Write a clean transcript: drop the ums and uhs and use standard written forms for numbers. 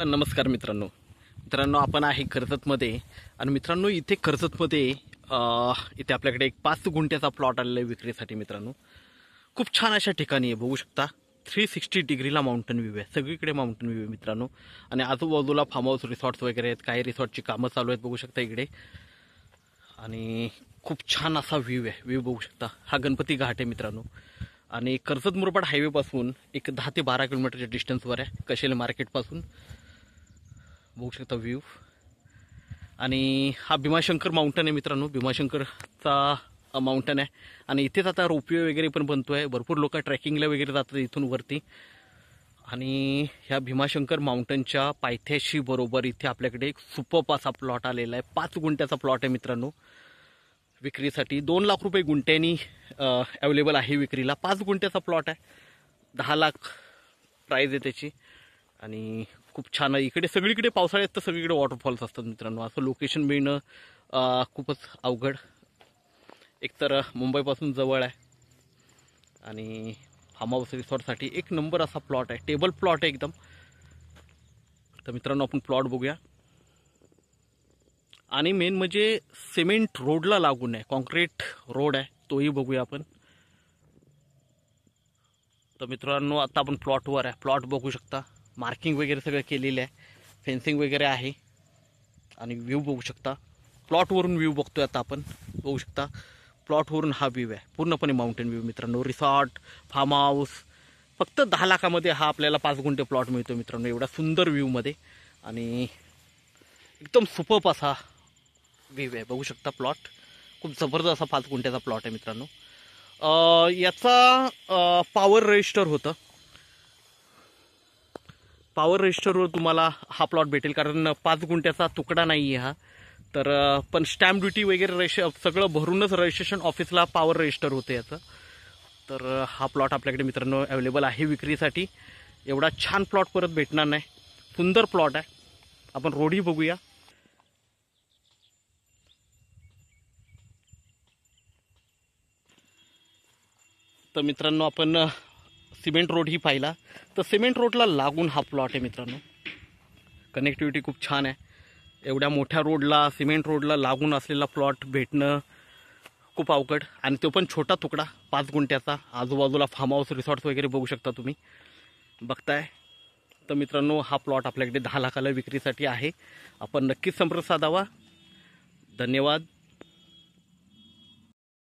नमस्कार मित्रांनो आपण आहे कर्जतमध्ये आणि मित्रांनो इथे कर्जतमध्ये इथे आपल्याकडे एक 5 गुंठ्याचा प्लॉट आलेला आहे विक्रीसाठी मित्रांनो। खूप छान अशा ठिकाणी आहे, बघू शकता 360 डिग्रीला माउंटन व्ह्यू आहे, सगळीकडे माउंटन व्ह्यू आहे मित्रांनो। आणि आजूबाजूला फार्म हाऊस रिसॉर्ट्स वगैरे आहेत, काही रिसॉर्टची कामं चालू आहेत बघू शकता इकडे। आणि खूप छान असा व्ह्यू आहे, व्ह्यू बघू शकता। हा गणपती घाट आहे मित्रांनो आणि कर्जत मुरबाड हायवे पासून एक 10 ते 12 किलोमीटरच्या डिस्टन्सवर आहे, कशेल मार्केट पासून बघू शकता व्ह्यू। आणि हा भीमाशंकर माउंटन आहे मित्रांनो, भीमाशंकरचा माउंटन आहे आणि इथेच आता रोपवे वगैरे पण बनतोय, भरपूर लोक ट्रेकिंगला वगैरे जातात इथून वरती। आणि ह्या भीमाशंकर माउंटनच्या पायथ्याशी बरोबर इथे आपल्याकडे एक सुपर्ब असा प्लॉट आलेला आहे, 5 गुंठ्याचा प्लॉट आहे मित्रांनो विक्रीसाठी। 2 लाख रुपये गुंठ्यानी अवेलेबल आहे विक्रीला। 5 गुंठ्याचा प्लॉट आहे, 10 लाख प्राइस आहे त्याची। आणि खूप छान आहे, इकडे सगळीकडे पावसाळ्यात तर सगळीकडे वॉटरफॉल्स असतात मित्रांनो, असं लोकेशन मिळणं खूपच अवघड। एकतर मुंबईपासून जवळ आहे आणि फार्म हाऊस रिसॉर्टसाठी एक नंबर असा प्लॉट आहे, टेबल प्लॉट आहे एकदम। तर मित्रांनो आपण प्लॉट बघूया। आणि मेन म्हणजे सिमेंट रोडला लागून आहे, कॉन्क्रीट रोड आहे, तोही बघूया आपण। तर मित्रांनो आता आपण प्लॉटवर आहे, प्लॉट बघू शकता, मार्किंग वगैरे सगळं केलेलं आहे, फेन्सिंग वगैरे आहे। आणि व्ह्यू बघू शकता, प्लॉटवरून व्ह्यू बघतोय आता आपण, बघू शकता प्लॉटवरून हा व्ह्यू आहे, पूर्णपणे माउंटेन व्ह्यू मित्रांनो। रिसॉर्ट, फार्म हाऊस, फक्त 10 लाखामध्ये हा आपल्याला 5 गुंठे प्लॉट मिळतो मित्रांनो, एवढा सुंदर व्ह्यूमध्ये। आणि एकदम सुपर्ब असा व्ह्यू आहे, बघू शकता प्लॉट खूप जबरदस्त असा 5 गुंठ्याचा प्लॉट आहे मित्रांनो। याचा पॉवर रजिस्टर होतं, पॉवर रजिस्टरवर तुम्हाला हा प्लॉट भेटेल, कारण 5 गुंठ्याचा तुकडा नाही आहे हा। तर पण स्टॅम्प ड्युटी वगैरे सगळं भरूनच रजिस्ट्रेशन ऑफिसला पॉवर रजिस्टर होते याचं। तर हा प्लॉट आपल्याकडे मित्रांनो अवेलेबल आहे विक्रीसाठी। एवढा छान प्लॉट परत भेटणार नाही, सुंदर प्लॉट आहे। आपण रोडही बघूया। तर मित्रांनो आपण सिमेंट रोड ही पाहिला, तर सिमेंट रोडला लागून हा प्लॉट आहे मित्रांनो। कनेक्टिव्हिटी खूप छान आहे, एवढ्या मोठ्या रोडला, सिमेंट रोडला लागून असलेला प्लॉट भेटणं खूप अवघड। आणि तो पण छोटा तुकडा 5 गुंठ्याचा, आजूबाजूला फार्म हाऊस रिसॉर्ट्स वगैरे बघू शकता तुम्ही बघताय। तर मित्रांनो हा प्लॉट आपल्याकडे 10 लाखाला विक्रीसाठी आहे, आपण नक्कीच संपर्क साधावा। धन्यवाद।